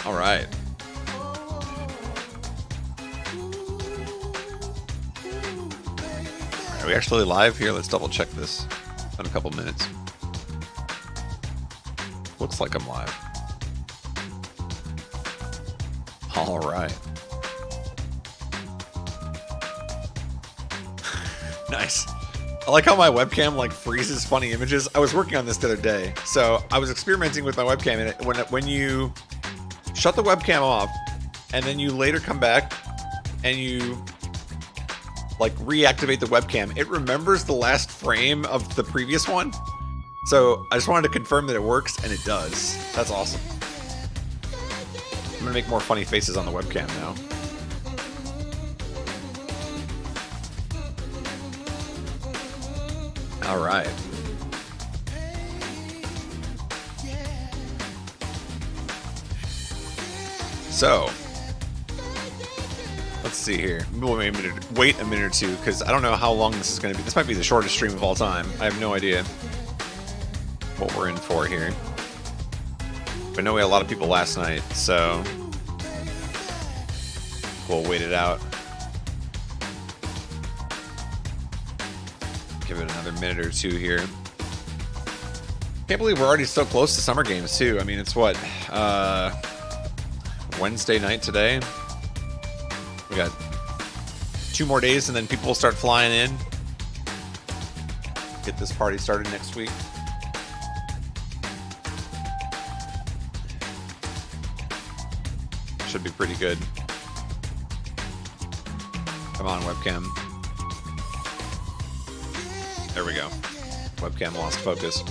All right. Are we actually live here? Let's double check this in a couple minutes. Looks like I'm live. All right. Nice. I like how my webcam like freezes funny images. I was working on this the other day, so I was experimenting with my webcam, and when you shut the webcam off, and then you later come back and you like reactivate the webcam, it remembers the last frame of the previous one. So I just wanted to confirm that it works, and it does. That's awesome. I'm gonna make more funny faces on the webcam now. All right. So, let's see here. We'll wait a minute or two, because I don't know how long this is going to be. This might be the shortest stream of all time. I have no idea what we're in for here. But I know we had a lot of people last night, so we'll wait it out. Give it another minute or two here. Can't believe we're already so close to Summer Games, too. I mean, it's what, Wednesday night today? We got 2 more days, and then people will start flying in. Get this party started next week. Should be pretty good. Come on, webcam. There we go. Webcam lost focus.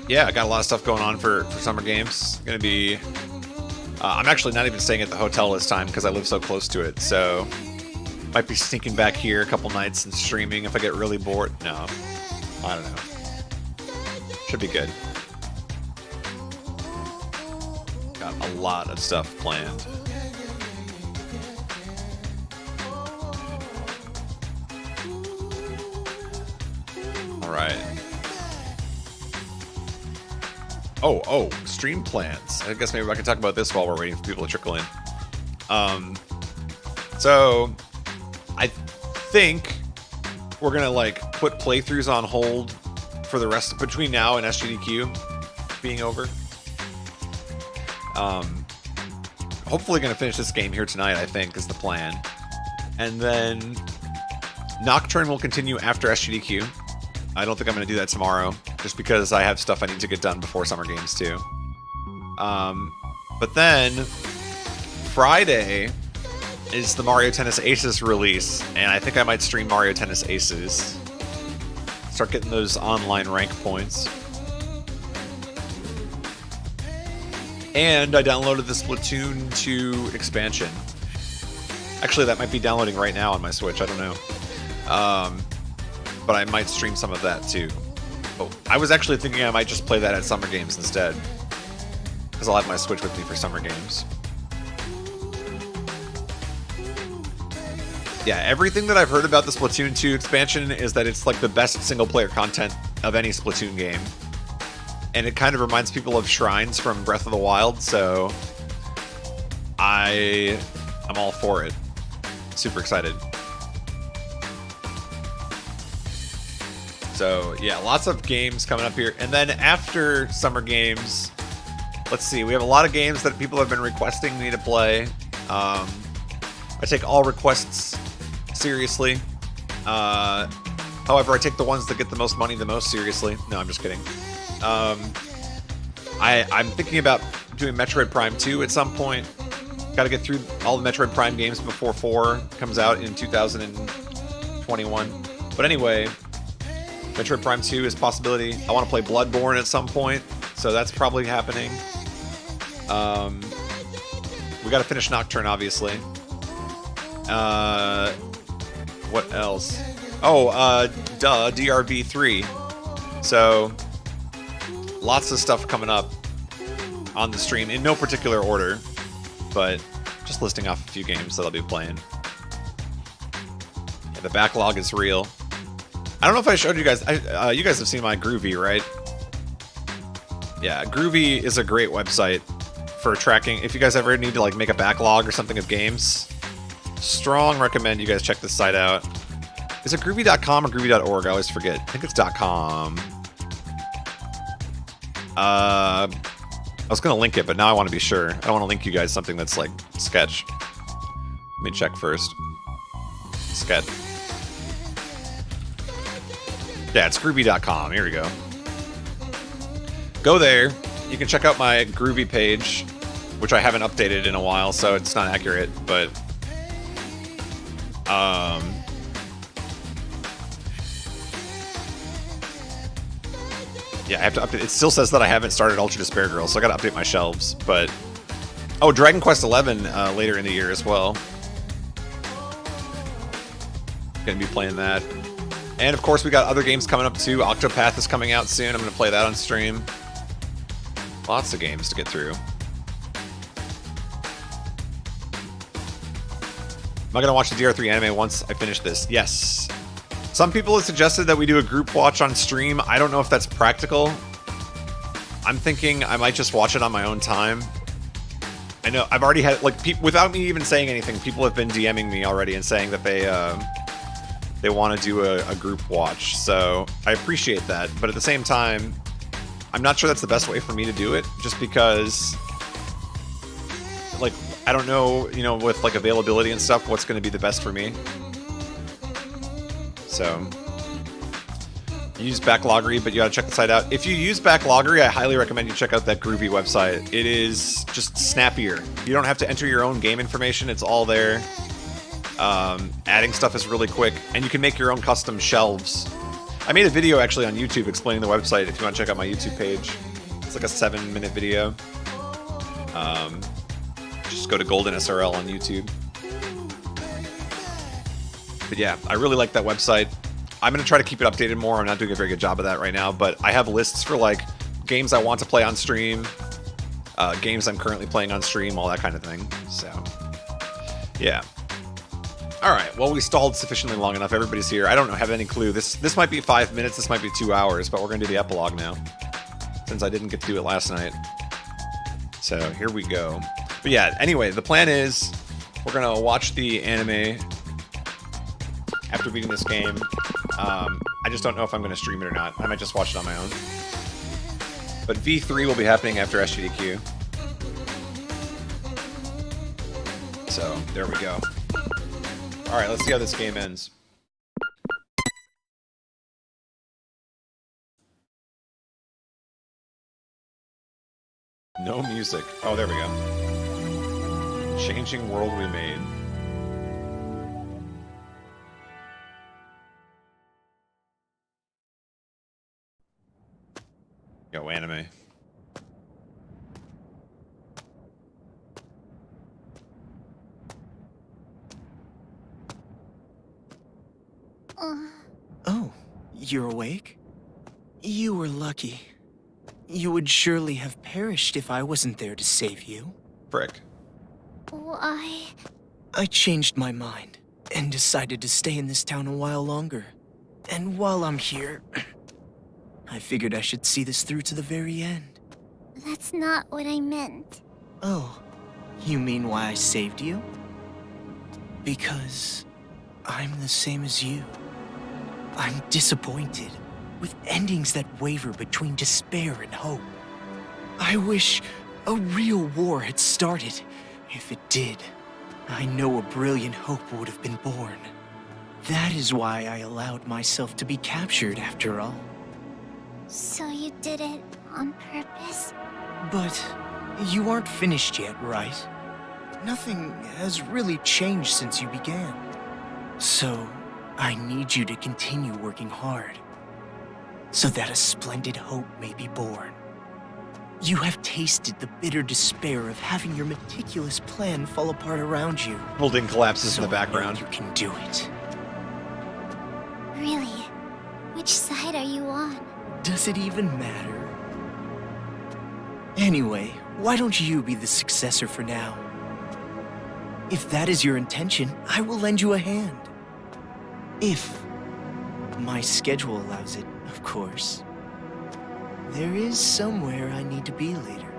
Yeah, I got a lot of stuff going on for Summer Games. Gonna be... I'm actually not even staying at the hotel this time because I live so close to it, so... Might be sneaking back here a couple nights and streaming if I get really bored. No. I don't know. Should be good. Got a lot of stuff planned. Alright. Oh, stream plans. I guess maybe I can talk about this while we're waiting for people to trickle in. So, I think we're gonna like put playthroughs on hold for the rest between now and SGDQ being over. Hopefully gonna finish this game here tonight, I think, is the plan. And then Nocturne will continue after SGDQ. I don't think I'm going to do that tomorrow, just because I have stuff I need to get done before Summer Games, too. But then, Friday is the Mario Tennis Aces release, and I think I might stream Mario Tennis Aces. Start getting those online rank points. And I downloaded the Splatoon 2 expansion. Actually, that might be downloading right now on my Switch, I don't know. But I might stream some of that too. Oh, I was actually thinking I might just play that at Summer Games instead, because I'll have my Switch with me for Summer Games. Yeah, everything that I've heard about the Splatoon 2 expansion is that it's like the best single-player content of any Splatoon game. And it kind of reminds people of shrines from Breath of the Wild, so I'm all for it. Super excited. So, yeah, lots of games coming up here. And then after Summer Games, let's see, we have a lot of games that people have been requesting me to play. I take all requests seriously. However, I take the ones that get the most money the most seriously. No, I'm just kidding. I'm thinking about doing Metroid Prime 2 at some point. Got to get through all the Metroid Prime games before 4 comes out in 2021. But anyway... Metroid Prime 2 is a possibility. I want to play Bloodborne at some point, so that's probably happening. We got to finish Nocturne, obviously. What else? Oh, DRV 3. So, lots of stuff coming up on the stream in no particular order, but just listing off a few games that I'll be playing. Yeah, the backlog is real. I don't know if I showed you guys. You guys have seen my Groovy, right? Yeah, Groovy is a great website for tracking. If you guys ever need to like make a backlog or something of games, strong recommend you guys check this site out. Is it groovy.com or groovy.org? I always forget. I think it's .com. I was gonna link it, but now I want to be sure. I don't want to link you guys something that's like sketch. Let me check first. Sketch. Yeah, it's groovy.com. Here we go. Go there. You can check out my Groovy page, which I haven't updated in a while, so it's not accurate, but yeah, I have to update. It still says that I haven't started Ultra Despair Girl, so I gotta update my shelves, but oh, Dragon Quest XI later in the year as well. Gonna be playing that. And of course we got other games coming up too. Octopath is coming out soon. I'm gonna play that on stream. Lots of games to get through. Am I gonna watch the DR3 anime once I finish this? Yes. Some people have suggested that we do a group watch on stream. I don't know if that's practical. I'm thinking I might just watch it on my own time. I know I've already had, like, without me even saying anything, people have been DMing me already and saying that they want to do a group watch. So I appreciate that, but at the same time, I'm not sure that's the best way for me to do it, just because, like, I don't know, you know, with like availability and stuff, what's going to be the best for me. So, use Backloggery, but you gotta check the site out. If you use Backloggery, I highly recommend you check out that Groovy website. It is just snappier. You don't have to enter your own game information, it's all there. Adding stuff is really quick, and you can make your own custom shelves. I made a video actually on YouTube explaining the website if you want to check out my YouTube page. It's like a 7-minute video. Just go to Golden SRL on YouTube. But yeah, I really like that website. I'm going to try to keep it updated more. I'm not doing a very good job of that right now, but I have lists for like games I want to play on stream, games I'm currently playing on stream, all that kind of thing. So, yeah. All right, well, we stalled sufficiently long enough. Everybody's here. I don't have any clue. This might be 5 minutes. This might be 2 hours, but we're going to do the epilogue now, since I didn't get to do it last night. So here we go. But yeah, anyway, the plan is we're going to watch the anime after beating this game. I just don't know if I'm going to stream it or not. I might just watch it on my own. But V3 will be happening after SGDQ. So, there we go. Alright, let's see how this game ends. No music. Oh, there we go. Changing world we made. Go anime. Oh, you're awake? You were lucky. You would surely have perished if I wasn't there to save you. Frick. Why? I changed my mind and decided to stay in this town a while longer. And while I'm here, I figured I should see this through to the very end. That's not what I meant. Oh, you mean why I saved you? Because I'm the same as you. I'm disappointed, with endings that waver between despair and hope. I wish a real war had started. If it did, I know a brilliant hope would have been born. That is why I allowed myself to be captured after all. So you did it on purpose? But you aren't finished yet, right? Nothing has really changed since you began. So I need you to continue working hard, so that a splendid hope may be born. You have tasted the bitter despair of having your meticulous plan fall apart around you. Building collapses So in the background. I know you can do it. Really? Which side are you on? Does it even matter? Anyway, why don't you be the successor for now? If that is your intention, I will lend you a hand. If my schedule allows it, of course. there is somewhere I need to be later.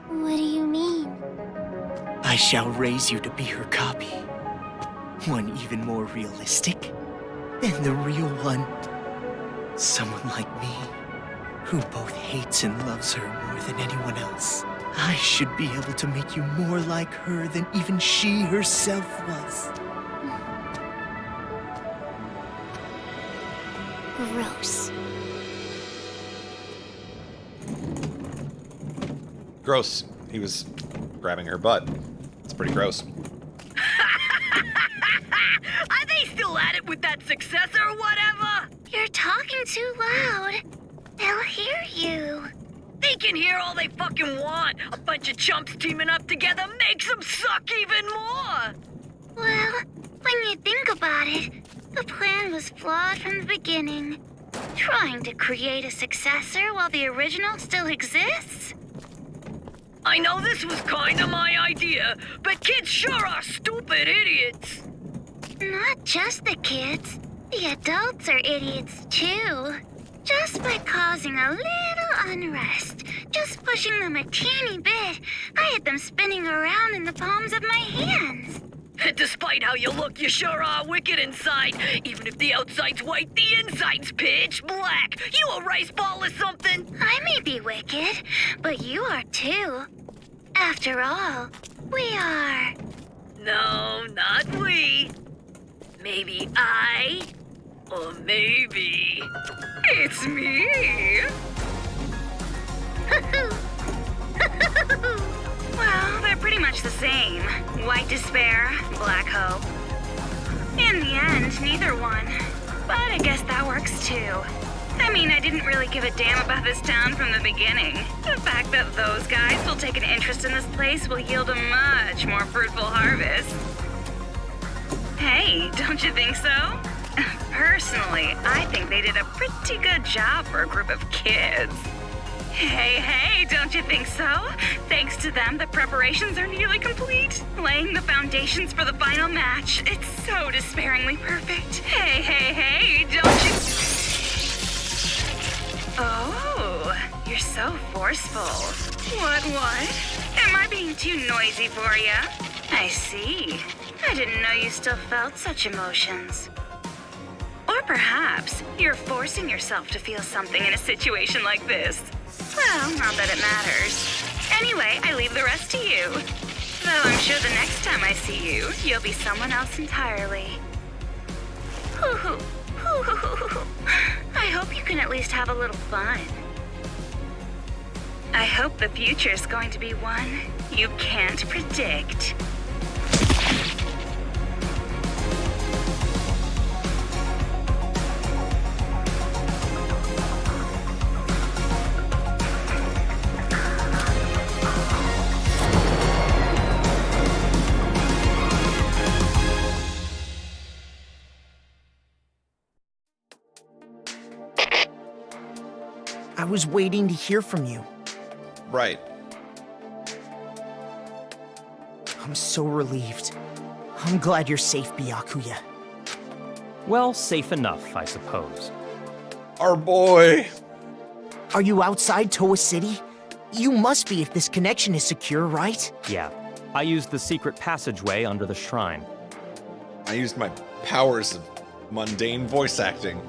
What do you mean? I shall raise you to be her copy. One even more realistic than the real one. Someone like me, who both hates and loves her more than anyone else. I should be able to make you more like her than even she herself was. Gross. Gross. He was grabbing her butt. It's pretty gross. Are they still at it with that successor or whatever? You're talking too loud. They'll hear you. They can hear all they fucking want. A bunch of chumps teaming up together makes them suck even more. Well, when you think about it, the plan was flawed from the beginning. Trying to create a successor while the original still exists? I know this was kinda my idea, but kids sure are stupid idiots. Not just the kids. The adults are idiots too. Just by causing a little unrest, just pushing them a teeny bit, I had them spinning around in the palms of my hands. Despite how you look, you sure are wicked inside. Even if the outside's white, the inside's pitch black. You a rice ball or something? I may be wicked, but you are too. After all, we are. No, not we. Maybe I, or maybe it's me. Well, they're pretty much the same. White despair, black hope. In the end, neither one. But I guess that works too. I mean, I didn't really give a damn about this town from the beginning. The fact that those guys will take an interest in this place will yield a much more fruitful harvest. Hey, don't you think so? Personally, I think they did a pretty good job for a group of kids. Hey, don't you think so? Thanks to them, the preparations are nearly complete. Laying the foundations for the final match. It's so despairingly perfect. Hey, don't you... Oh, you're so forceful. What? Am I being too noisy for you? I see. I didn't know you still felt such emotions. Or perhaps you're forcing yourself to feel something in a situation like this. Well, not that it matters. Anyway, I leave the rest to you. Though I'm sure the next time I see you, you'll be someone else entirely. I hope you can at least have a little fun. I hope the future's going to be one you can't predict. I was waiting to hear from you. Right. I'm so relieved. I'm glad you're safe, Byakuya. Well, safe enough, I suppose. Our boy. Are you outside Toa City? You must be if this connection is secure, right? Yeah. I used the secret passageway under the shrine. I used my powers of mundane voice acting.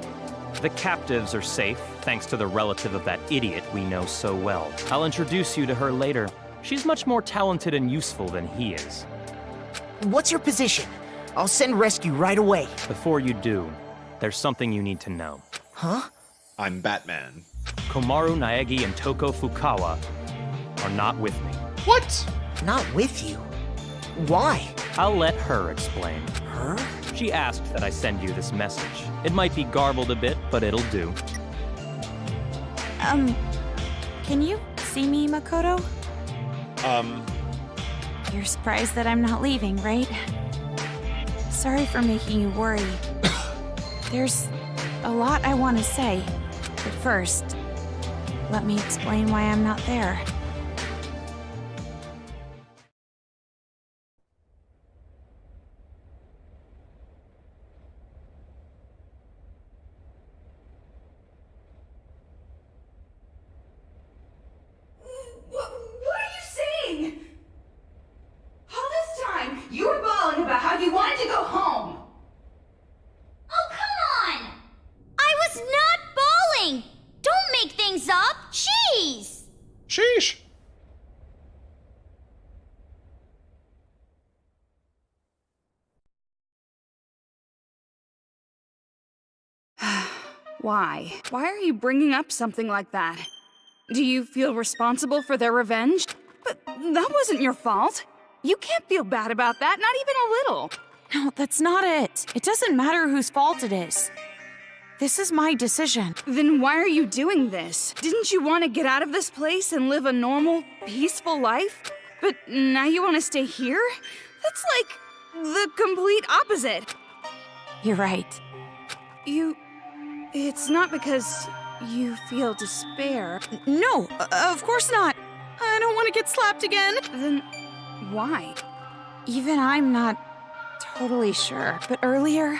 The captives are safe, thanks to the relative of that idiot we know so well. I'll introduce you to her later. She's much more talented and useful than he is. What's your position? I'll send rescue right away. Before you do, there's something you need to know. Huh? I'm Batman. Komaru Naegi and Toko Fukawa are not with me. What? Not with you. Why? I'll let her explain. Her? She asked that I send you this message. It might be garbled a bit, but it'll do. Can you see me, Makoto? You're surprised that I'm not leaving, right? Sorry for making you worry. There's a lot I want to say, but first, let me explain why I'm not there. Sheesh. Why? Why are you bringing up something like that? Do you feel responsible for their revenge? But that wasn't your fault. You can't feel bad about that, not even a little. No, that's not it. It doesn't matter whose fault it is. This is my decision. Then why are you doing this? Didn't you want to get out of this place and live a normal, peaceful life? But now you want to stay here? That's like the complete opposite. You're right. It's not because you feel despair. No, of course not. I don't want to get slapped again. Then why? Even I'm not totally sure. But earlier,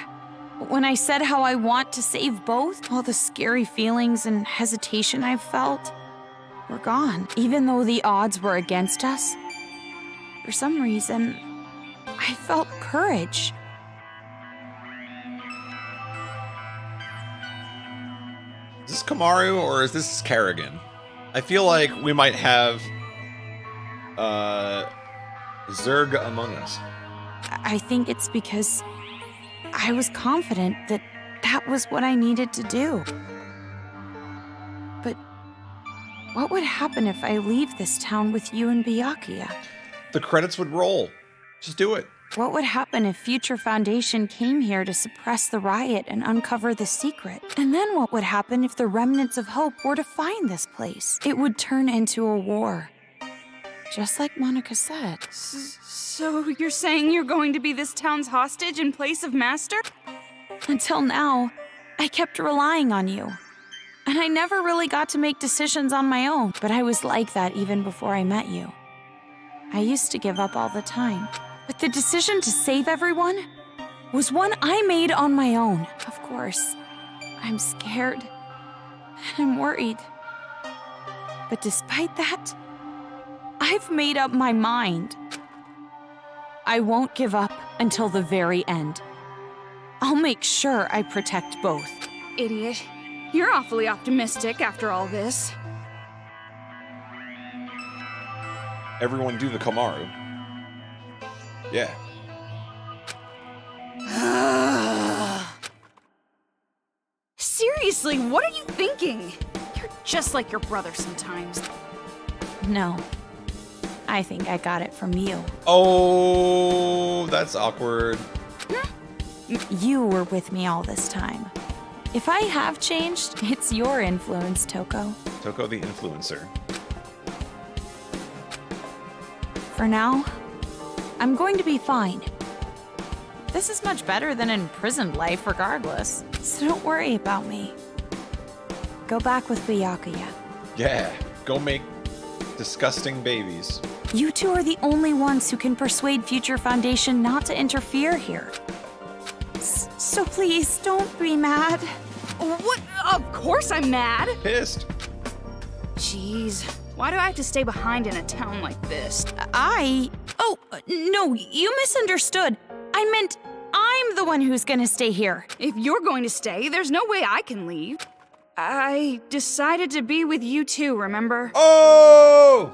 when I said how I want to save both, all the scary feelings and hesitation I've felt were gone. Even though the odds were against us, for some reason, I felt courage. Is this Kamaru or is this Kerrigan? I feel like we might have Zerg among us. I think it's because I was confident that that was what I needed to do. But what would happen if I leave this town with you and Byakuya? The credits would roll. Just do it. What would happen if Future Foundation came here to suppress the riot and uncover the secret? And then what would happen if the remnants of hope were to find this place? It would turn into a war. Just like Monica said. So you're saying you're going to be this town's hostage in place of Master? Until now, I kept relying on you. And I never really got to make decisions on my own, but I was like that even before I met you. I used to give up all the time. But the decision to save everyone was one I made on my own. Of course, I'm scared and I'm worried. But despite that, I've made up my mind. I won't give up until the very end. I'll make sure I protect both. Idiot. You're awfully optimistic after all this. Everyone do the Kamaru. Yeah. Seriously, what are you thinking? You're just like your brother sometimes. No, I think I got it from you. Oh, that's awkward. You were with me all this time. If I have changed, it's your influence, Toko. Toko the influencer. For now, I'm going to be fine. This is much better than imprisoned life regardless, so don't worry about me. Go back with Byakuya. Yeah, go make disgusting babies. You two are the only ones who can persuade Future Foundation not to interfere here. So please, don't be mad. What? Of course I'm mad. Pissed. Jeez, why do I have to stay behind in a town like this? Oh, no, you misunderstood. I meant I'm the one who's gonna stay here. If you're going to stay, there's no way I can leave. I decided to be with you too, remember? Oh!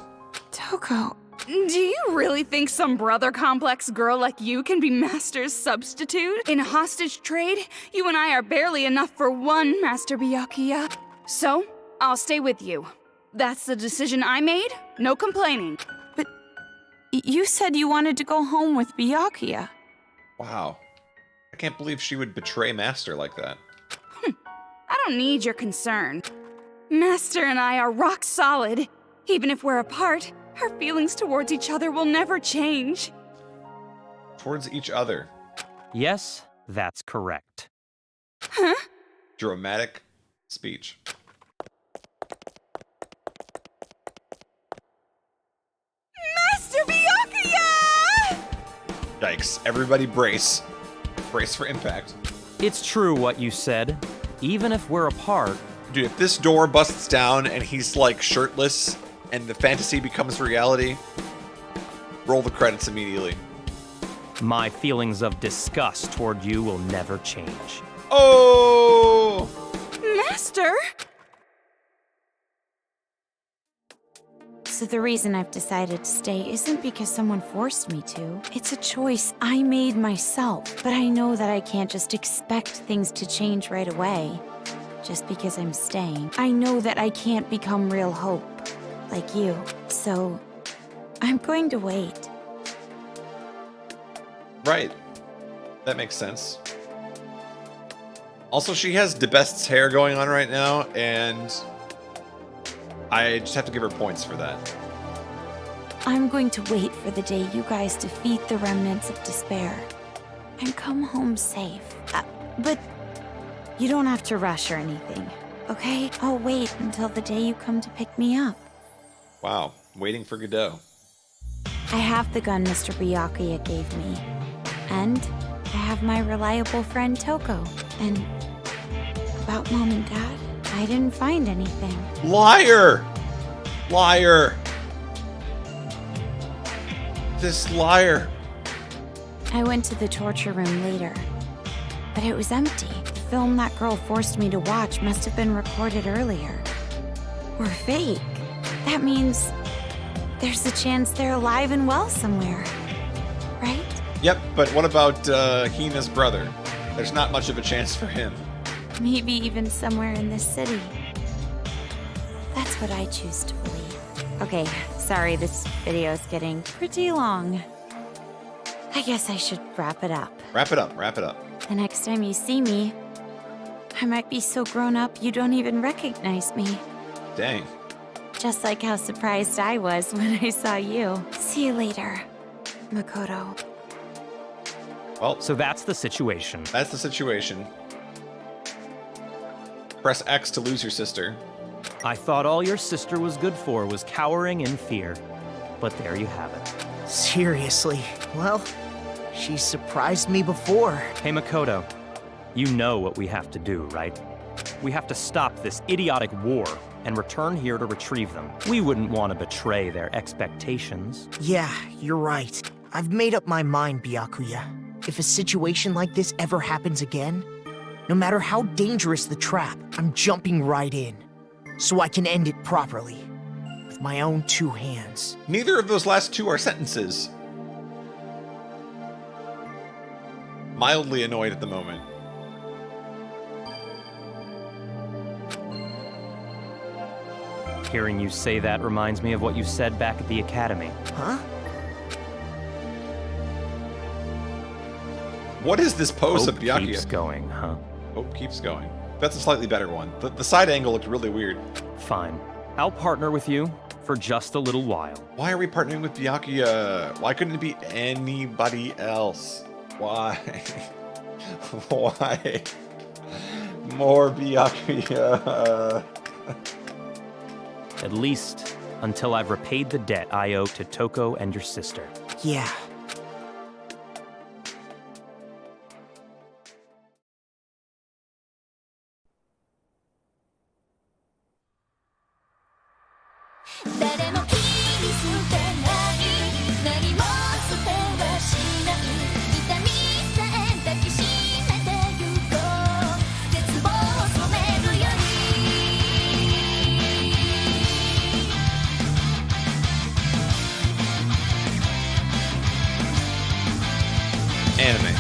Toko. Do you really think some brother complex girl like you can be Master's substitute? In a hostage trade, you and I are barely enough for one, Master Byakuya. So, I'll stay with you. That's the decision I made, no complaining. But you said you wanted to go home with Byakuya. Wow. I can't believe she would betray Master like that. I don't need your concern. Master and I are rock solid. Even if we're apart, our feelings towards each other will never change. Towards each other. Yes, that's correct. Huh? Dramatic speech. Master Byakuya! Yikes. Everybody brace. Brace for impact. It's true what you said. Even if we're apart, Dude, if this door busts down and he's like shirtless and the fantasy becomes reality, roll the credits immediately. my feelings of disgust toward you will never change. Oh! Master? Most of the reason I've decided to stay isn't because someone forced me to. It's a choice I made myself. But I know that I can't just expect things to change right away just because I'm staying. I know that I can't become real Hope, like you. So, I'm going to wait. Right. That makes sense. Also, she has the best hair going on right now, and I just have to give her points for that. I'm going to wait for the day you guys defeat the remnants of despair and come home safe. But you don't have to rush or anything, okay? I'll wait until the day you come to pick me up. Wow, waiting for Godot. I have the gun Mr. Byakuya gave me. And I have my reliable friend Toko. And about Mom and Dad, I didn't find anything. Liar! Liar! This liar. I went to the torture room later, but it was empty. The film that girl forced me to watch must have been recorded earlier. Or fake. That means there's a chance they're alive and well somewhere. Right? Yep, but what about Hina's brother? There's not much of a chance for him. Maybe even somewhere in this city. That's what I choose to believe. Okay, sorry, this video is getting pretty long. I guess I should wrap it up. Wrap it up, wrap it up. The next time you see me, I might be so grown up you don't even recognize me. Dang. Just like how surprised I was when I saw you. See you later, Makoto. Well, So that's the situation. that's the situation. Press X to lose your sister. I thought all your sister was good for was cowering in fear. But there you have it. Seriously. Well, she surprised me before. Hey Makoto, you know what we have to do, right? We have to stop this idiotic war and return here to retrieve them. We wouldn't want to betray their expectations. Yeah, you're right. I've made up my mind, Byakuya. If a situation like this ever happens again, no matter how dangerous the trap, I'm jumping right in. So I can end it properly. With my own two hands. Neither of those last two are sentences. Mildly annoyed at the moment. Hearing you say that reminds me of what you said back at the academy. Huh? What is this pose Hope of Byakuya? keeps going, huh? Hope keeps going. That's a slightly better one. The side angle looked really weird. Fine. I'll partner with you for just a little while. Why are we partnering with Byakuya? Why couldn't it be anybody else? Why? Why? More Byakuya. At least until I've repaid the debt I owe to Toko and your sister. Yeah. Anime.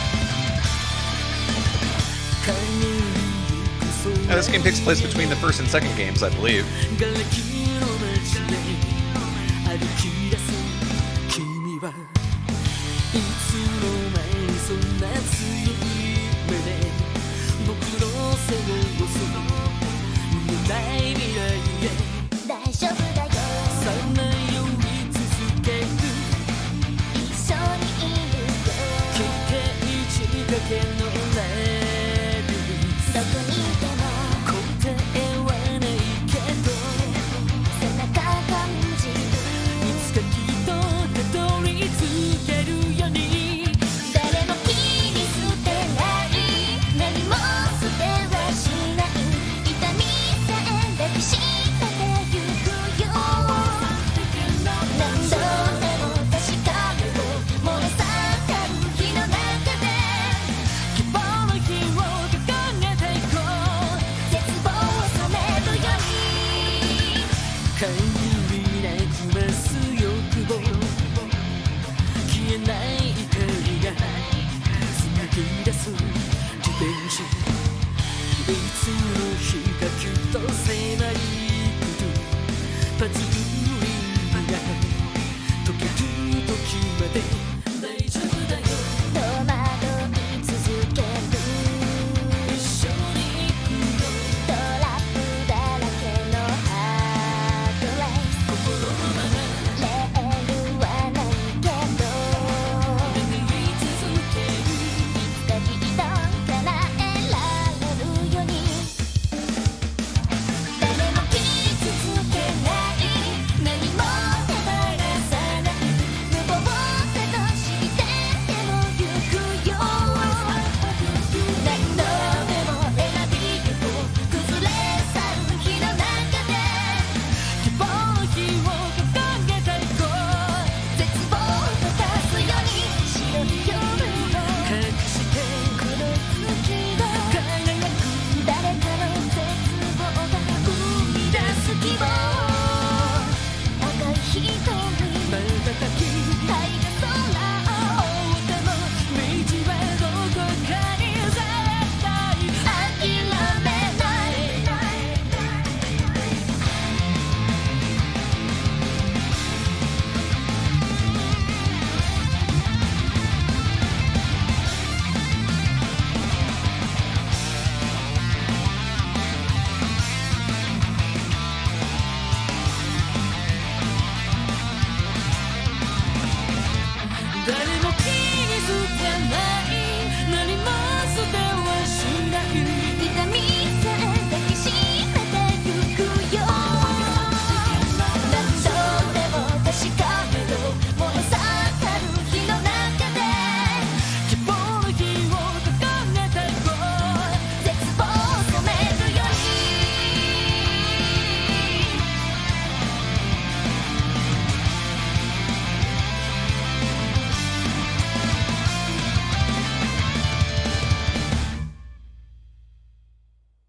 Now, this game takes place between the first and second games, I believe.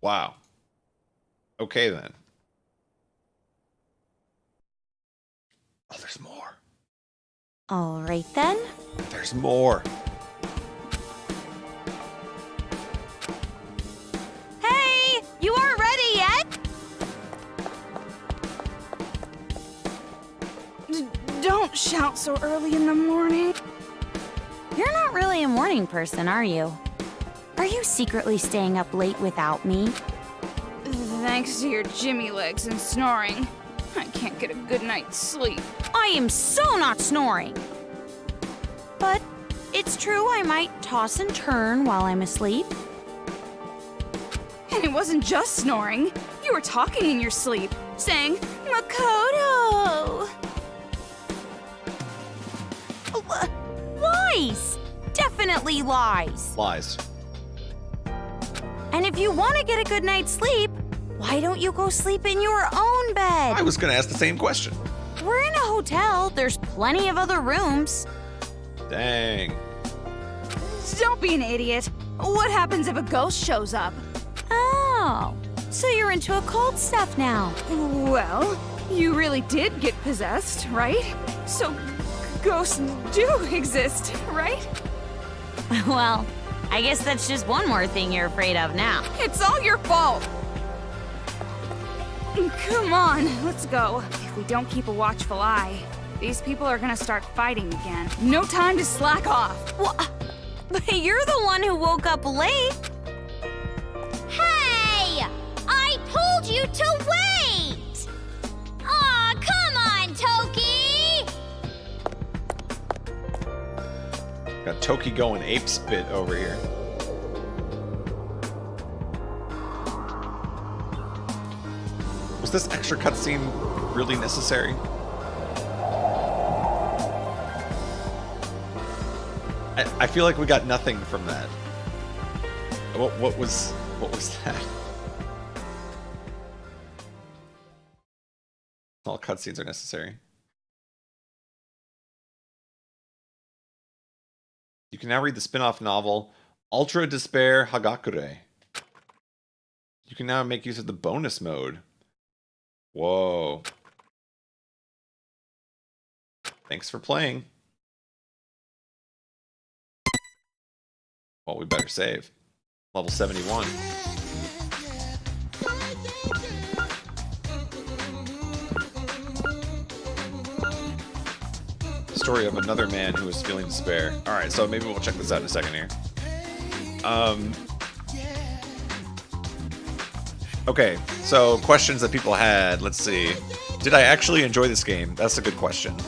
Wow. Okay then. Oh, there's more. All right then. There's more. Hey, you aren't ready yet? Don't shout so early in the morning. You're not really a morning person, are you? Are you secretly staying up late without me? Thanks to your Jimmy legs and snoring, I can't get a good night's sleep. I am so not snoring. But it's true I might toss and turn while I'm asleep. And it wasn't just snoring. You were talking in your sleep, saying, Makoto! Lies! Definitely lies. Lies. And if you want to get a good night's sleep, why don't you go sleep in your own bed? I was going to ask the same question. We're in a hotel. There's plenty of other rooms. Dang. Don't be an idiot. What happens if a ghost shows up? Oh, so you're into occult stuff now. Well, you really did get possessed, right? So, ghosts do exist, right? Well, I guess that's just one more thing you're afraid of now. It's all your fault. Come on, let's go. If we don't keep a watchful eye, these people are gonna start fighting again. No time to slack off. But you're the one who woke up late. Hey! I told you to wait! Aw, come on, Toki! Got Toki going ape spit over here. Was this extra cutscene really necessary? I feel like we got nothing from that. What was that? All cutscenes are necessary. You can now read the spin-off novel Ultra Despair Hagakure. You can now make use of the bonus mode. Whoa. Thanks for playing. Well, we better save. Level 71. backstory of another man who was feeling despair. Alright, so maybe we'll check this out in a second here. Okay, so questions that people had. Let's see. Did I actually enjoy this game? That's a good question.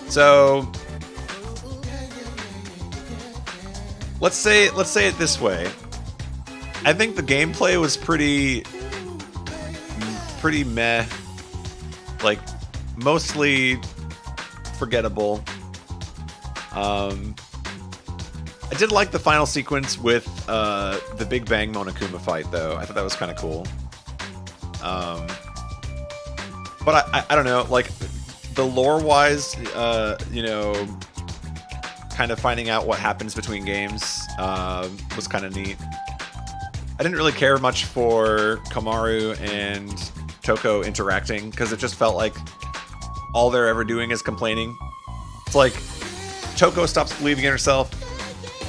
So let's say it this way. I think the gameplay was pretty meh. Like, mostly forgettable. I did like the final sequence with the Big Bang Monokuma fight, though. I thought that was kind of cool. But I don't know, like, the lore-wise, you know, kind of finding out what happens between games was kind of neat. I didn't really care much for Kamaru and Toko interacting, because it just felt like all they're ever doing is complaining. It's like, Toko stops believing in herself,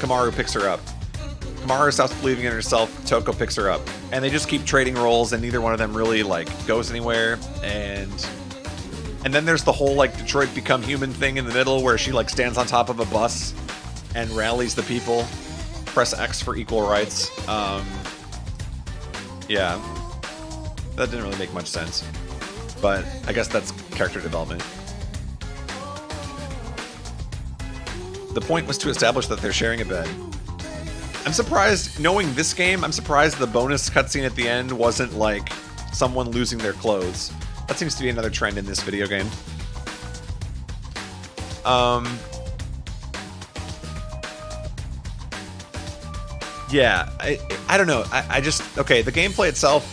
Kamaru picks her up. Kamaru stops believing in herself, Toko picks her up. And they just keep trading roles, and neither one of them really, like, goes anywhere. And then there's the whole, like, Detroit Become Human thing in the middle, where she, like, stands on top of a bus and rallies the people. Press X for equal rights. Yeah. That didn't really make much sense. But I guess that's character development. The point was to establish that they're sharing a bed. I'm surprised, knowing this game, I'm surprised the bonus cutscene at the end wasn't like someone losing their clothes. That seems to be another trend in this video game. Yeah, I don't know. I just, okay, the gameplay itself,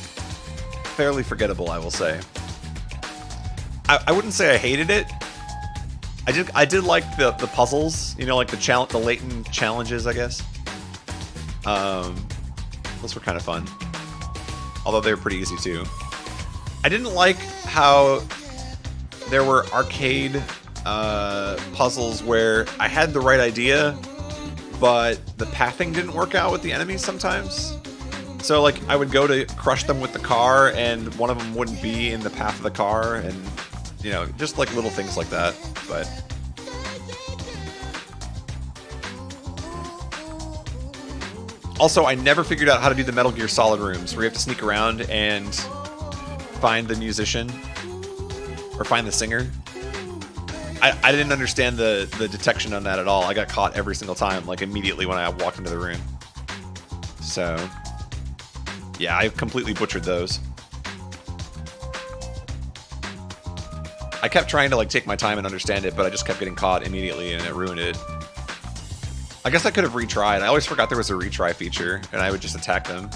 fairly forgettable, I will say. I wouldn't say I hated it. I did like the puzzles, you know, like the latent challenges, I guess. Those were kind of fun. Although they were pretty easy too. I didn't like how there were arcade puzzles where I had the right idea, but the pathing didn't work out with the enemies sometimes. So, like, I would go to crush them with the car, and one of them wouldn't be in the path of the car, and, you know, just, like, little things like that, but... Also, I never figured out how to do the Metal Gear Solid rooms, where you have to sneak around and find the musician, or find the singer. I didn't understand the detection on that at all. I got caught every single time, like, immediately when I walked into the room. So... yeah, I completely butchered those. I kept trying to, like, take my time and understand it, but I just kept getting caught immediately, and it ruined it. I guess I could have retried. I always forgot there was a retry feature, and I would just attack them.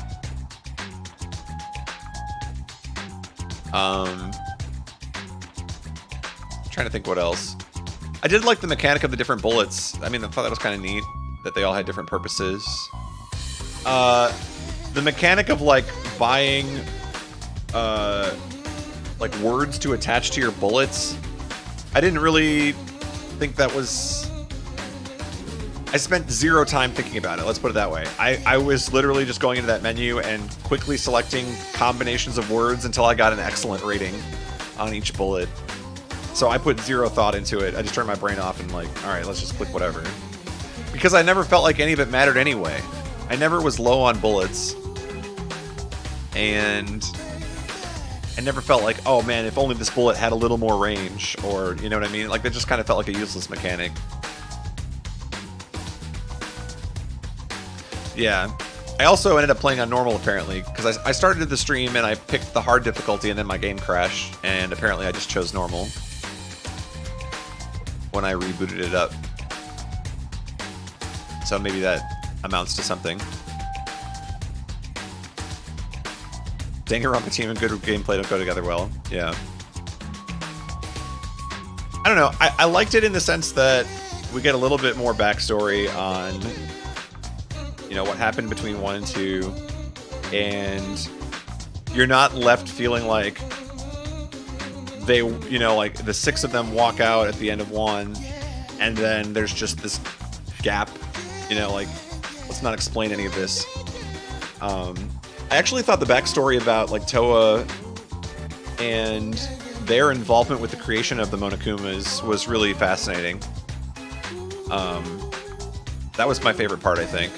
Trying to think what else. I did like the mechanic of the different bullets. I mean, I thought that was kind of neat, that they all had different purposes. The mechanic of, like, buying, like, words to attach to your bullets, I didn't really think that was... I spent zero time thinking about it, let's put it that way. I was literally just going into that menu and quickly selecting combinations of words until I got an excellent rating on each bullet. So I put zero thought into it. I just turned my brain off and, like, alright, let's just click whatever. Because I never felt like any of it mattered anyway. I never was low on bullets. And I never felt like, oh man, if only this bullet had a little more range, or, you know what I mean? Like, that just kind of felt like a useless mechanic. Yeah. I also ended up playing on normal, apparently, because I started the stream and I picked the hard difficulty and then my game crashed, and apparently I just chose normal when I rebooted it up. So maybe that amounts to something. Danganronpa team and good gameplay don't go together well. Yeah. I don't know. I liked it in the sense that we get a little bit more backstory on, you know, what happened between 1 and 2, and you're not left feeling like they, you know, like the 6 of them walk out at the end of 1, and then there's just this gap, you know, like, let's not explain any of this. I actually thought the backstory about, like, Toa and their involvement with the creation of the Monokumas was really fascinating. That was my favorite part, I think.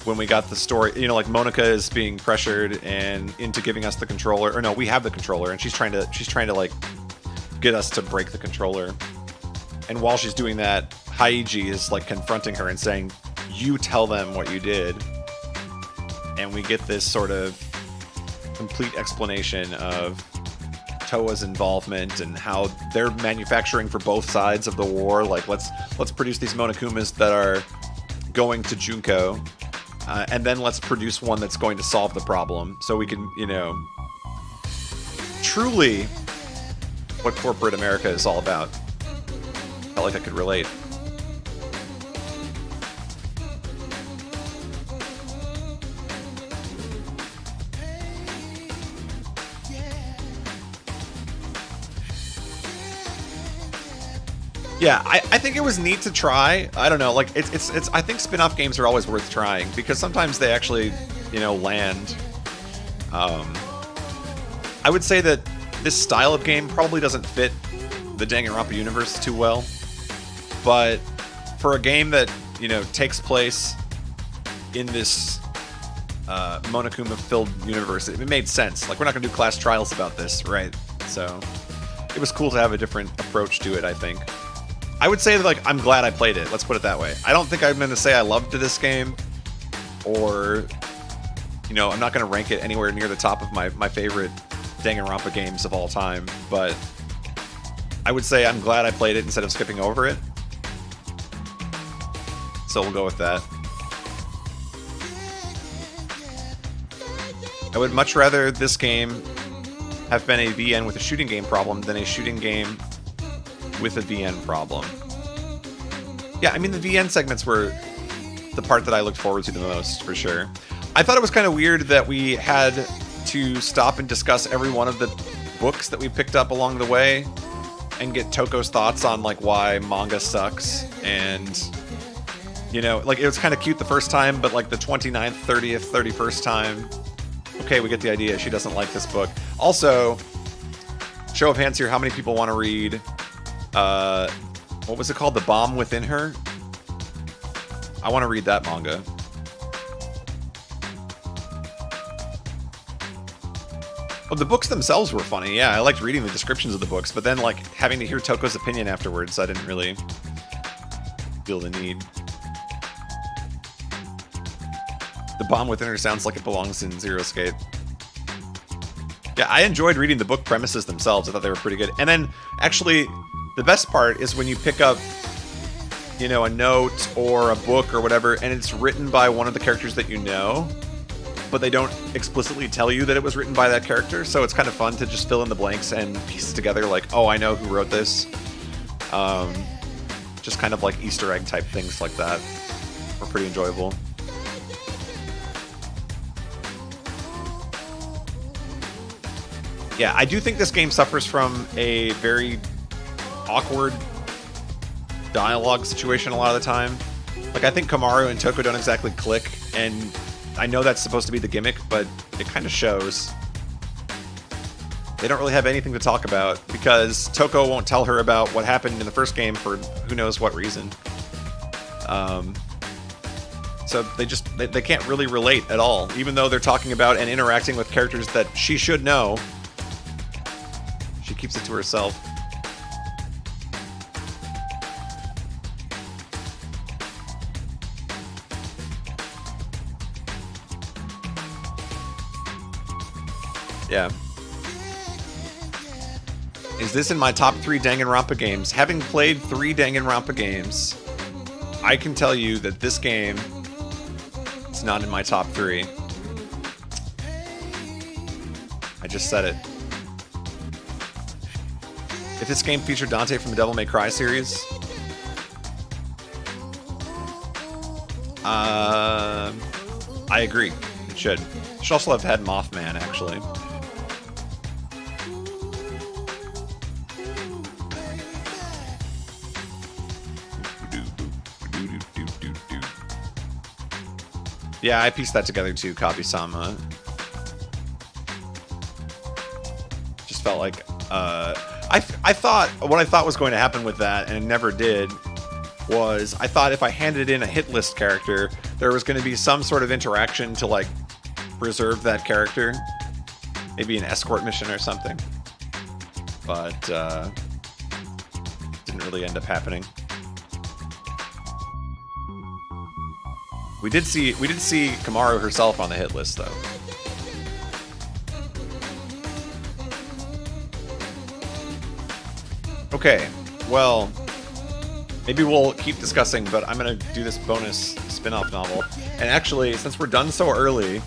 When we got the story, you know, like Monica is being pressured and into giving us the controller, or no, we have the controller, and she's trying to like get us to break the controller. And while she's doing that, Haiji is like confronting her and saying, "You tell them what you did." And we get this sort of complete explanation of Toa's involvement and how they're manufacturing for both sides of the war. Like, let's produce these Monokumas that are going to Junko. And then let's produce one that's going to solve the problem, so we can, you know, truly what corporate America is all about. Felt like I could relate. Yeah, I think it was neat to try. I don't know, like it's I think spin-off games are always worth trying because sometimes they actually, you know, land. I would say that this style of game probably doesn't fit the Danganronpa universe too well, but for a game that, you know, takes place in this Monokuma-filled universe, it made sense. Like, we're not gonna do class trials about this, right? So it was cool to have a different approach to it, I think. I would say that, like, I'm glad I played it. Let's put it that way. I don't think I'm going to say I loved this game, or, you know, I'm not going to rank it anywhere near the top of my favorite Danganronpa games of all time, but I would say I'm glad I played it instead of skipping over it. So we'll go with that. I would much rather this game have been a VN with a shooting game problem than a shooting game with a VN problem. Yeah, I mean, the VN segments were the part that I looked forward to the most, for sure. I thought it was kind of weird that we had to stop and discuss every one of the books that we picked up along the way and get Toko's thoughts on, like, why manga sucks. And, you know, like, it was kind of cute the first time, but, like, the 29th, 30th, 31st time, okay, we get the idea. She doesn't like this book. Also, show of hands here, how many people want to read what was it called? The Bomb Within Her? I want to read that manga. Well, the books themselves were funny. Yeah, I liked reading the descriptions of the books, but then, like, having to hear Toko's opinion afterwards, I didn't really feel the need. The Bomb Within Her sounds like it belongs in Zero Escape. Yeah, I enjoyed reading the book premises themselves. I thought they were pretty good. And then, actually, the best part is when you pick up, you know, a note or a book or whatever, and it's written by one of the characters that you know, but they don't explicitly tell you that it was written by that character. So it's kind of fun to just fill in the blanks and piece it together, like, oh, I know who wrote this. Just kind of like Easter egg type things like that were pretty enjoyable. Yeah, I do think this game suffers from a very awkward dialogue situation a lot of the time. Like, I think Kamaru and Toko don't exactly click, and I know that's supposed to be the gimmick, but it kind of shows. They don't really have anything to talk about because Toko won't tell her about what happened in the first game for who knows what reason. So they can't really relate at all, even though they're talking about and interacting with characters that she should know. She keeps it to herself. Yeah. Is this in my top 3 Danganronpa games? Having played 3 Danganronpa games, I can tell you that this game is not in my top 3. I just said it. If this game featured Dante from the Devil May Cry series, I agree. It should. It should also have had Mothman, actually. Yeah, I pieced that together too, Kabi-sama. Just felt like I thought what I thought was going to happen with that, and it never did, was I thought if I handed in a hit list character, there was going to be some sort of interaction to like preserve that character, maybe an escort mission or something. But didn't really end up happening. We did see Kamaru herself on the hit list though. Okay, well, maybe we'll keep discussing, but I'm gonna do this bonus spin-off novel. And actually, since we're done so early,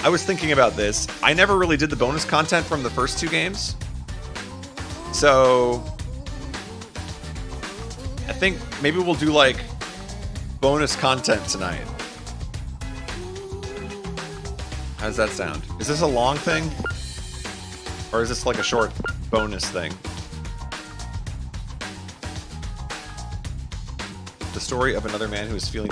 I was thinking about this. I never really did the bonus content from the first 2 games. So I think maybe we'll do like bonus content tonight. How does that sound? Is this a long thing? Or is this like a short bonus thing? The story of another man who is feeling